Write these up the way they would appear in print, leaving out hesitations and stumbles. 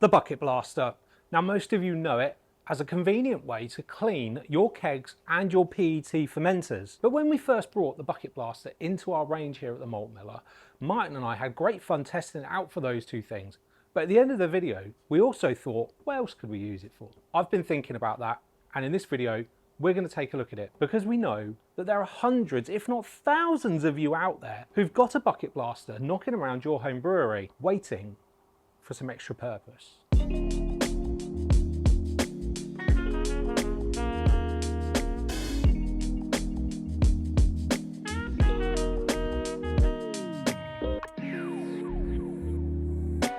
The bucket blaster. Now most of you know it as a convenient way to clean your kegs and your PET fermenters. But when we first brought the bucket blaster into our range here at the Malt Miller, Martin and I had great fun testing it out for those two things. But at the end of the video, we also thought, what else could we use it for? I've been thinking about that, and in this video, we're going to take a look at it because we know that there are hundreds, if not thousands of you out there who've got a bucket blaster knocking around your home brewery, waiting for some extra purpose.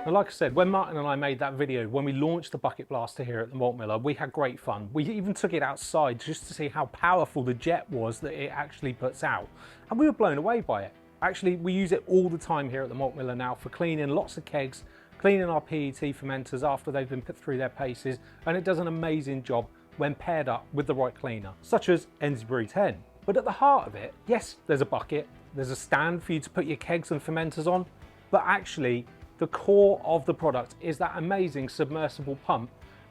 Now, like I said, when Martin and I made that video, when we launched the bucket blaster here at the Malt Miller, we had great fun. We even took it outside just to see how powerful the jet was that it actually puts out. And we were blown away by it. Actually, we use it all the time here at the Malt Miller now for cleaning lots of kegs, cleaning our PET fermenters after they've been put through their paces, and it does an amazing job when paired up with the right cleaner, such as Brew 10. But at the heart of it, yes, there's a bucket, there's a stand for you to put your kegs and fermenters on, but actually, the core of the product is that amazing submersible pump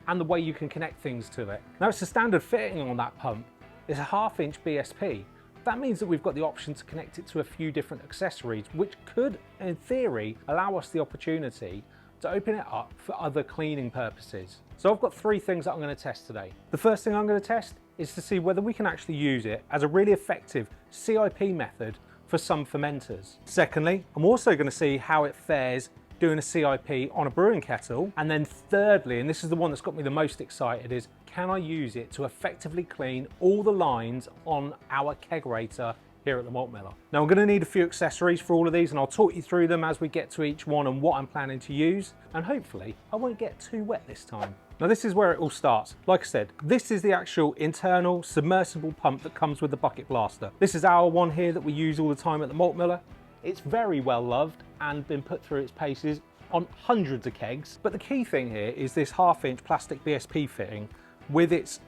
and the way you can connect things to it. Now it's a standard fitting on that pump. It's a 1/2 inch BSP. That means that we've got the option to connect it to a few different accessories, which could, in theory, allow us the opportunity to open it up for other cleaning purposes. So I've got 3 things that I'm going to test today. The first thing I'm going to test is to see whether we can actually use it as a really effective CIP method for some fermenters. Secondly, I'm also going to see how it fares doing a CIP on a brewing kettle. And then thirdly, and this is the one that's got me the most excited, is can I use it to effectively clean all the lines on our kegerator here at the Malt Miller. Now I'm going to need a few accessories for all of these, and I'll talk you through them as we get to each one and what I'm planning to use, and hopefully I won't get too wet this time. Now this is where it all starts. Like I said, this is the actual internal submersible pump that comes with the bucket blaster. This is our one here that we use all the time at the Malt Miller. It's very well loved and been put through its paces on hundreds of kegs. But the key thing here is this 1/2 inch plastic BSP fitting with its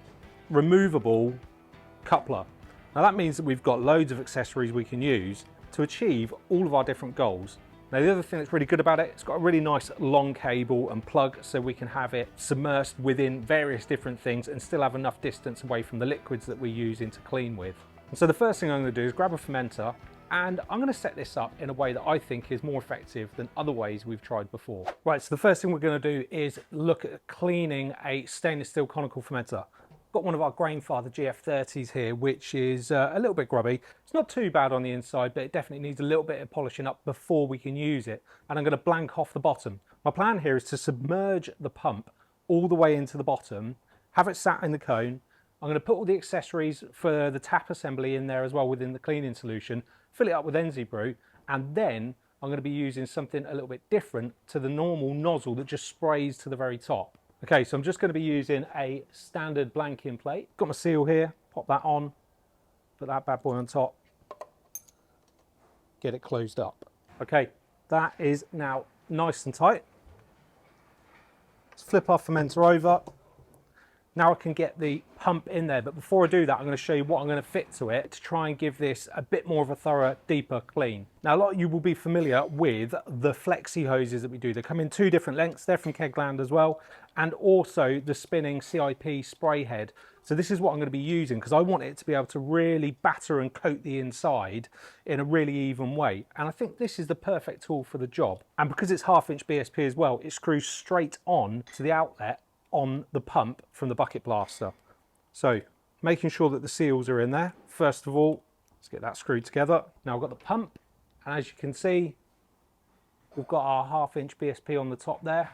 removable coupler. Now that means that we've got loads of accessories we can use to achieve all of our different goals. Now the other thing that's really good about it, it's got a really nice long cable and plug so we can have it submersed within various different things and still have enough distance away from the liquids that we use to clean with. And so the first thing I'm going to do is grab a fermenter, and I'm going to set this up in a way that I think is more effective than other ways we've tried before. Right, so the first thing we're going to do is look at cleaning a stainless steel conical fermenter. Got one of our Grainfather GF30s here, which is a little bit grubby. It's not too bad on the inside, but it definitely needs a little bit of polishing up before we can use it. And I'm going to blank off the bottom. My plan here is to submerge the pump all the way into the bottom, have it sat in the cone. I'm going to put all the accessories for the tap assembly in there as well within the cleaning solution, fill it up with Brew, and then I'm going to be using something a little bit different to the normal nozzle that just sprays to the very top. Okay, so I'm just going to be using a standard blanking plate. Got my seal here, pop that on, put that bad boy on top, get it closed up. Okay, that is now nice and tight. Let's flip our fermenter over. Now I can get the pump in there, but before I do that, I'm going to show you what I'm going to fit to it to try and give this a bit more of a thorough, deeper clean. Now, a lot of you will be familiar with the flexi hoses that we do. They come in 2 different lengths. They're from KegLand as well, and also the spinning CIP spray head. So this is what I'm going to be using because I want it to be able to really batter and coat the inside in a really even way. And I think this is the perfect tool for the job. And because it's 1/2 inch BSP as well, it screws straight on to the outlet on the pump from the bucket blaster. So making sure that the seals are in there. First of all, let's get that screwed together. Now I've got the pump, and as you can see, we've got our 1/2 inch BSP on the top there.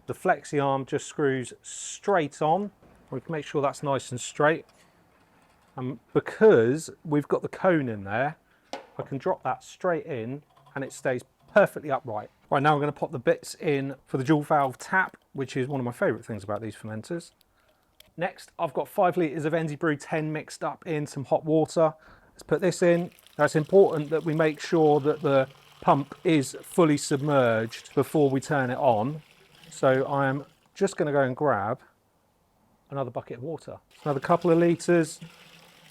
The flexi arm just screws straight on. We can make sure that's nice and straight. And because we've got the cone in there, I can drop that straight in and it stays perfectly upright. Right, now I'm going to pop the bits in for the dual valve tap, which is one of my favourite things about these fermenters. Next, I've got 5 litres of Brew 10 mixed up in some hot water. Let's put this in. Now it's important that we make sure that the pump is fully submerged before we turn it on. So I'm just going to go and grab another bucket of water. Another couple of litres.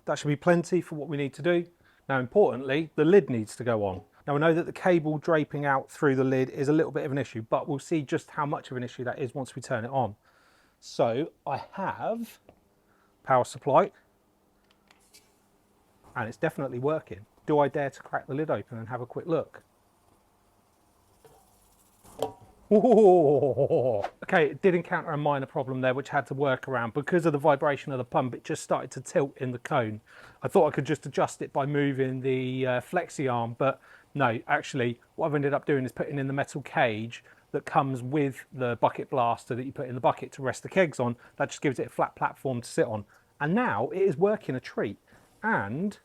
That should be plenty for what we need to do. Now importantly, the lid needs to go on. Now I know that the cable draping out through the lid is a little bit of an issue, but we'll see just how much of an issue that is once we turn it on. So I have power supply, and it's definitely working. Do I dare to crack the lid open and have a quick look? Ooh. Okay, it did encounter a minor problem there which had to work around. Because of the vibration of the pump, it just started to tilt in the cone. I thought I could just adjust it by moving the flexi arm, but no, actually what I've ended up doing is putting in the metal cage that comes with the bucket blaster that you put in the bucket to rest the kegs on. That just gives it a flat platform to sit on. And now it is working a treat. And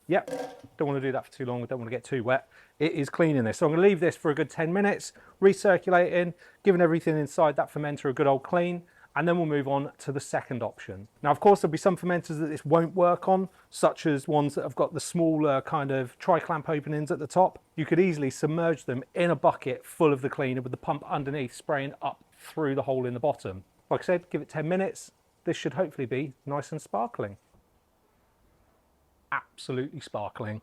yep, don't want to do that for too long. I don't want to get too wet. It is cleaning this. So I'm going to leave this for a good 10 minutes, recirculating, giving everything inside that fermenter a good old clean, and then we'll move on to the second option. Now, of course, there'll be some fermenters that this won't work on, such as ones that have got the smaller kind of tri-clamp openings at the top. You could easily submerge them in a bucket full of the cleaner with the pump underneath spraying up through the hole in the bottom. Like I said, give it 10 minutes. This should hopefully be nice and sparkling. Absolutely sparkling.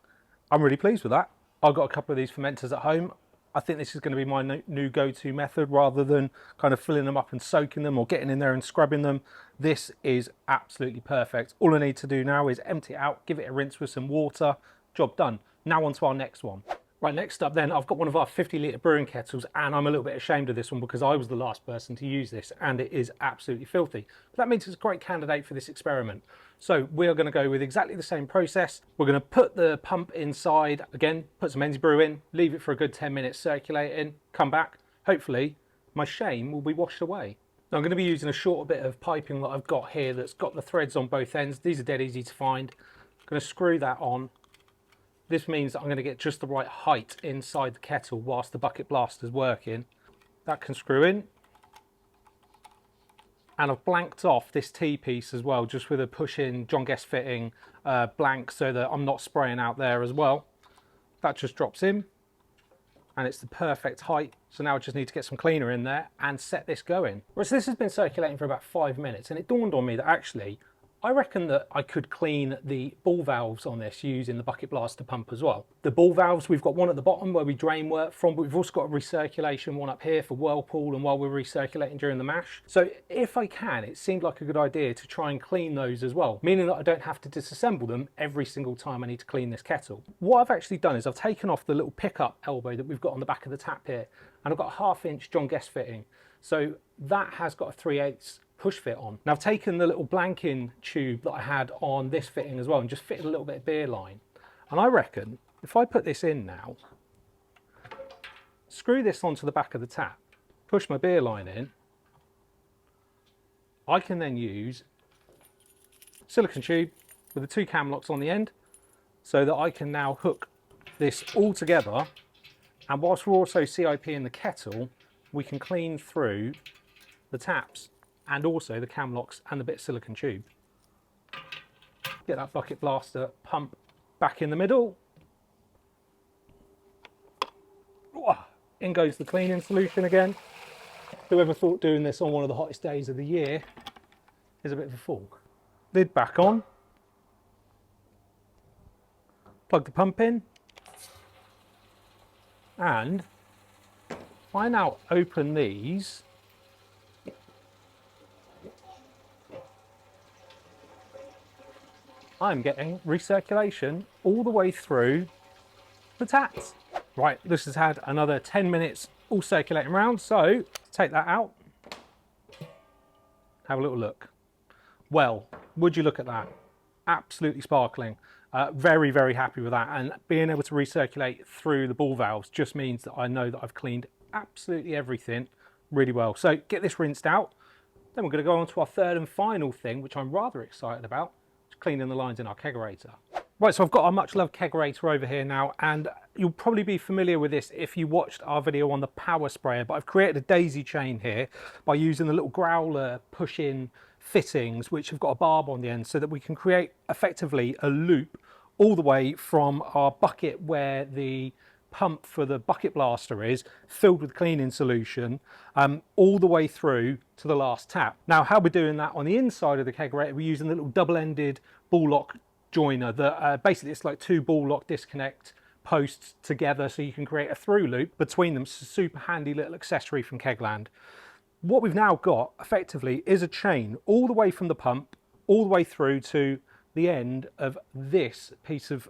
I'm really pleased with that. I've got a couple of these fermenters at home. I think this is going to be my new go-to method rather than kind of filling them up and soaking them or getting in there and scrubbing them. This is absolutely perfect. All I need to do now is empty it out, give it a rinse with some water, job done. Now on to our next one. Right, next up then, I've got one of our 50-litre brewing kettles, and I'm a little bit ashamed of this one because I was the last person to use this, and it is absolutely filthy. But that means it's a great candidate for this experiment. So we are going to go with exactly the same process. We're going to put the pump inside, again, put some Enzy brew in, leave it for a good 10 minutes circulating, come back. Hopefully, my shame will be washed away. Now I'm going to be using a short bit of piping that I've got here that's got the threads on both ends. These are dead easy to find. I'm going to screw that on. This means that I'm going to get just the right height inside the kettle whilst the bucket blaster's working. That can screw in. And I've blanked off this T-piece as well, just with a push-in John Guest fitting blank so that I'm not spraying out there as well. That just drops in and it's the perfect height. So now I just need to get some cleaner in there and set this going. Right, so this has been circulating for about 5 minutes, and it dawned on me that actually I reckon that I could clean the ball valves on this using the bucket blaster pump as well. The ball valves, we've got one at the bottom where we drain work from, but we've also got a recirculation one up here for whirlpool and while we're recirculating during the mash. So if I can, it seemed like a good idea to try and clean those as well, meaning that I don't have to disassemble them every single time I need to clean this kettle. What I've actually done is I've taken off the little pickup elbow that we've got on the back of the tap here, and I've got a 1/2 inch John Guest fitting. So that has got a 3/8 push fit on. Now I've taken the little blanking tube that I had on this fitting as well and just fitted a little bit of beer line. And I reckon if I put this in now, screw this onto the back of the tap, push my beer line in, I can then use silicone tube with the 2 cam locks on the end so that I can now hook this all together, and whilst we're also CIP in the kettle, we can clean through the taps and also the cam locks and the bit of silicone tube. Get that bucket blaster pump back in the middle. In goes the cleaning solution again. Whoever thought doing this on one of the hottest days of the year is a bit of a fool. Lid back on. Plug the pump in. And if I now open these, I'm getting recirculation all the way through the taps. Right, this has had another 10 minutes all circulating around, so take that out. Have a little look. Well, would you look at that? Absolutely sparkling. Very, very happy with that, and being able to recirculate through the ball valves just means that I know that I've cleaned absolutely everything really well. So get this rinsed out, then we're going to go on to our third and final thing, which I'm rather excited about, cleaning the lines in our kegerator. Right, so I've got our much loved kegerator over here now, and you'll probably be familiar with this if you watched our video on the power sprayer, but I've created a daisy chain here by using the little growler push-in fittings which have got a barb on the end so that we can create effectively a loop all the way from our bucket where the pump for the bucket blaster is filled with cleaning solution all the way through to the last tap. Now how we're doing that on the inside of the kegerator, we're using the little double-ended ball lock joiner that basically it's like 2 ball lock disconnect posts together so you can create a through loop between them. It's a super handy little accessory from KegLand. What we've now got effectively is a chain all the way from the pump all the way through to the end of this piece of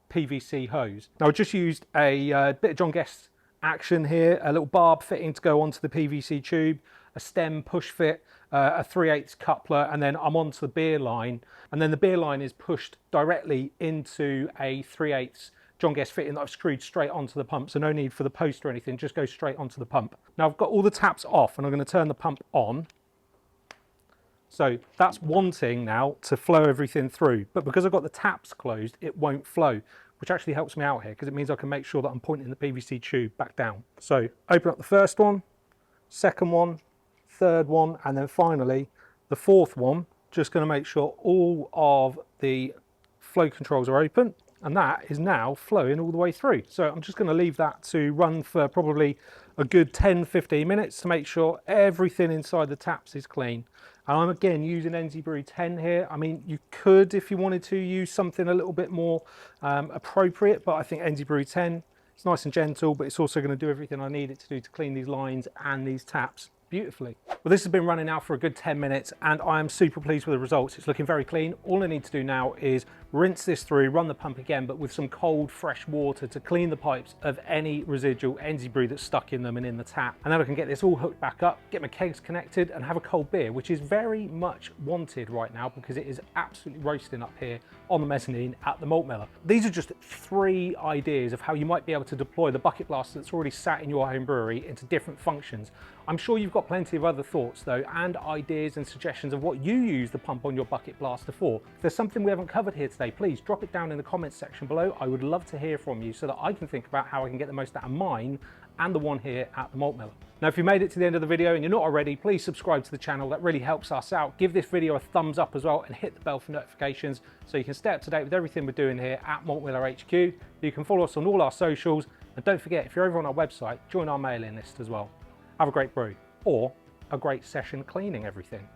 PVC hose. Now I just used a bit of John Guest action here, a little barb fitting to go onto the PVC tube, a stem push fit, a 3/8 coupler, and then I'm onto the beer line, and then the beer line is pushed directly into a 3/8 John Guest fitting that I've screwed straight onto the pump, so no need for the post or anything, just goes straight onto the pump. Now I've got all the taps off and I'm going to turn the pump on. So that's wanting now to flow everything through, but because I've got the taps closed, it won't flow, which actually helps me out here because it means I can make sure that I'm pointing the PVC tube back down. So open up the first one, second one, third one, and then finally the fourth one. Just going to make sure all of the flow controls are open, and that is now flowing all the way through. So I'm just going to leave that to run for probably a good 10-15 minutes to make sure everything inside the taps is clean. And I'm again using Brew 10 here. I mean, you could, if you wanted to, use something a little bit more appropriate, but I think Brew 10, it's nice and gentle, but it's also going to do everything I need it to do to clean these lines and these taps beautifully. Well, this has been running now for a good 10 minutes and I am super pleased with the results. It's looking very clean. All I need to do now is rinse this through, run the pump again, but with some cold, fresh water to clean the pipes of any residual Brew that's stuck in them and in the tap. And then I can get this all hooked back up, get my kegs connected and have a cold beer, which is very much wanted right now because it is absolutely roasting up here on the mezzanine at the malt miller. These are just 3 ideas of how you might be able to deploy the bucket blaster that's already sat in your home brewery into different functions. I'm sure you've got plenty of other thoughts though, and ideas and suggestions of what you use the pump on your bucket blaster for. If there's something we haven't covered here today, please drop it down in the comments section below. I would love to hear from you so that I can think about how I can get the most out of mine and the one here at the malt miller. Now, if you made it to the end of the video and you're not already, please subscribe to the channel. That really helps us out. Give this video a thumbs up as well and hit the bell for notifications so you can stay up to date with everything we're doing here at Malt Miller HQ. You can follow us on all our socials, and don't forget, if you're over on our website, join our mailing list as well. Have a great brew or a great session cleaning everything.